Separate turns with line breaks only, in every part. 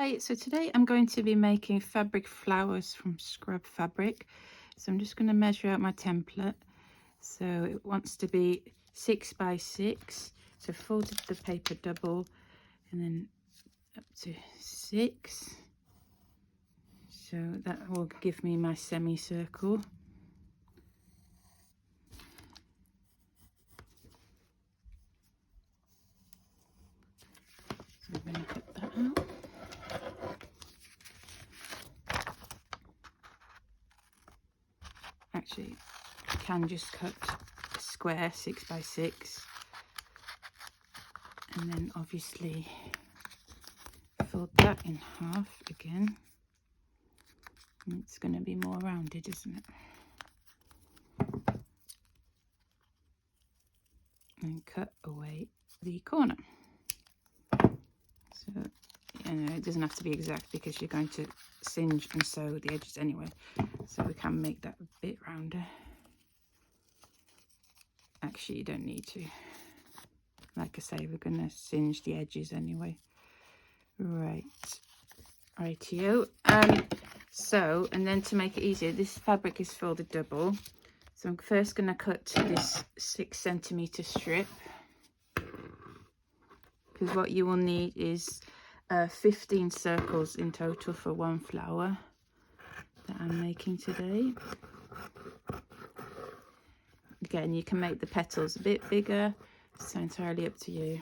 Hi, so today I'm going to be making fabric flowers from scrub fabric. So I'm just going to measure out my template. So it wants to be 6 by 6. So folded the paper double and then up to 6. So that will give me my semicircle. So I'm going to cut that out. Actually, I can just cut a square 6 by 6 and then obviously fold that in half again. And it's going to be more rounded, isn't it? And cut away the corner. So, you know, it doesn't have to be exact because you're going to singe and sew the edges anyway. So we can make that a bit rounder. Actually, you don't need to. Like I say, we're going to singe the edges anyway. Right. Rightio. So, and then to make it easier, this fabric is folded double. So I'm first going to cut this 6 centimeter strip. Because what you will need is 15 circles in total for one flower that I'm making today. Again, you can make the petals a bit bigger, it's entirely up to you.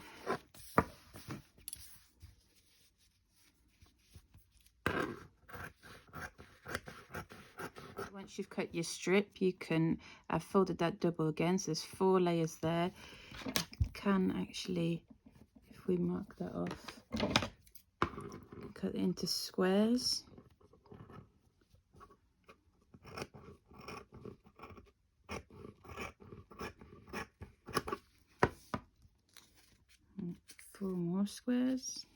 Once you've cut your strip, you can, I've folded that double again, so there's 4 layers there. You can actually, if we mark that off, cut it into squares. And 4 more squares.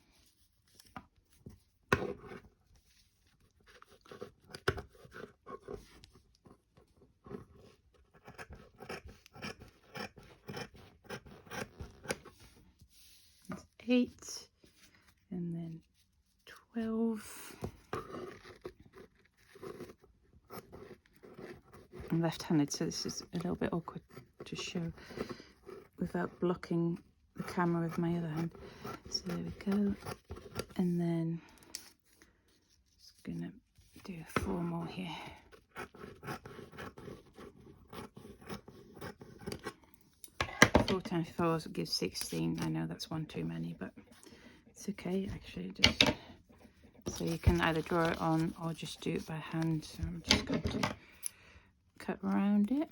That's 8, and then 12. I'm left-handed, so this is a little bit awkward to show without blocking the camera with my other hand. So there we go. And then just gonna do 4 more here. 4 times 4 gives 16. I know that's 1 too many, but it's okay actually. Just so you can either draw it on or just do it by hand. So I'm just going to cut around it.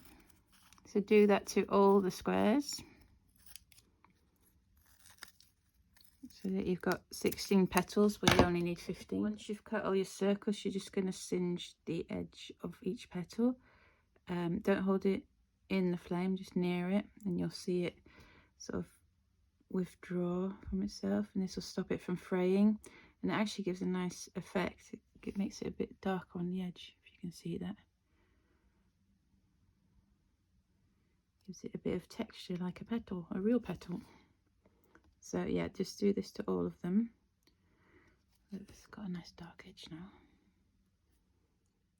So do that to all the squares. So that you've got 16 petals, but you only need 15. Once you've cut all your circles, you're just going to singe the edge of each petal. Don't hold it in the flame, just near it, and you'll see it sort of withdraw from itself, and this will stop it from fraying, and it actually gives a nice effect. It makes it a bit darker on the edge, if you can see that. Gives it a bit of texture like a petal, a real petal. So yeah, just do this to all of them. It's got a nice dark edge now.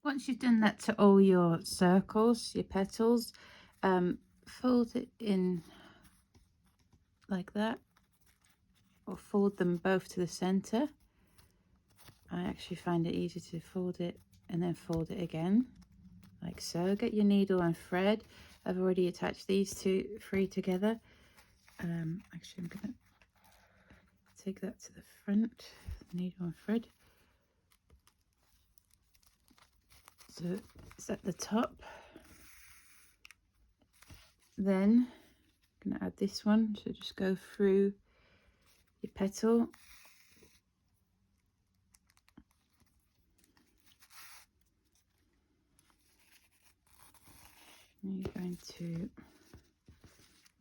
Once you've done that to all your circles, your petals, fold it in like that, or fold them both to the center. I actually find it easier to fold it and then fold it again, like so. Get your needle and thread. I've already attached these 3 together. Actually, I'm gonna take that to the front, needle and thread. So it's at the top. Then I'm going to add this one, so just go through your petal. And you're going to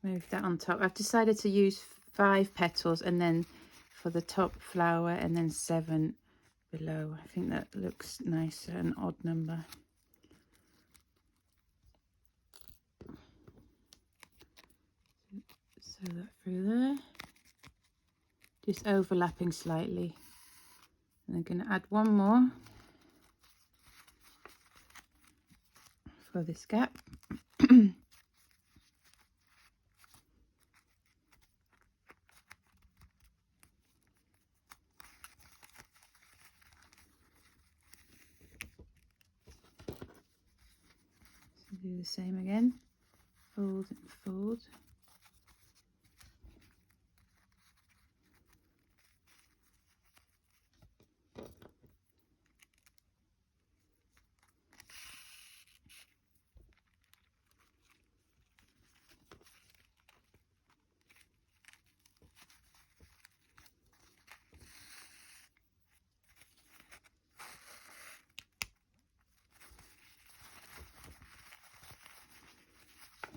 move that on top. I've decided to use 5 petals and then for the top flower and then 7 below. I think that looks nicer, an odd number. Sew that through there, just overlapping slightly, And I'm going to add one more for this gap. Do the same again, fold and fold.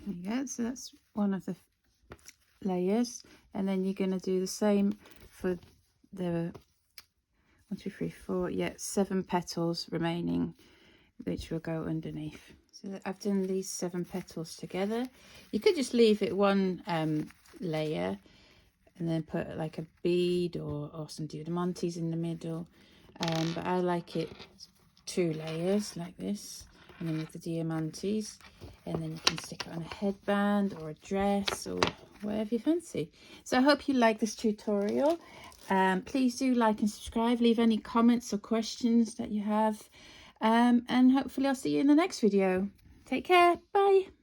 There you go, so that's one of the layers, and then you're going to do the same for the 1, 2, 3, 4, yeah, 7 petals remaining, which will go underneath. So I've done these 7 petals together. You could just leave it one layer and then put like a bead or some diamantes in the middle, but I like it 2 layers like this, and then with the diamantes, and then you can stick it on a headband or a dress or whatever you fancy. So I hope you like this tutorial. Please do like and subscribe, leave any comments or questions that you have, and hopefully I'll see you in the next video. Take care, bye.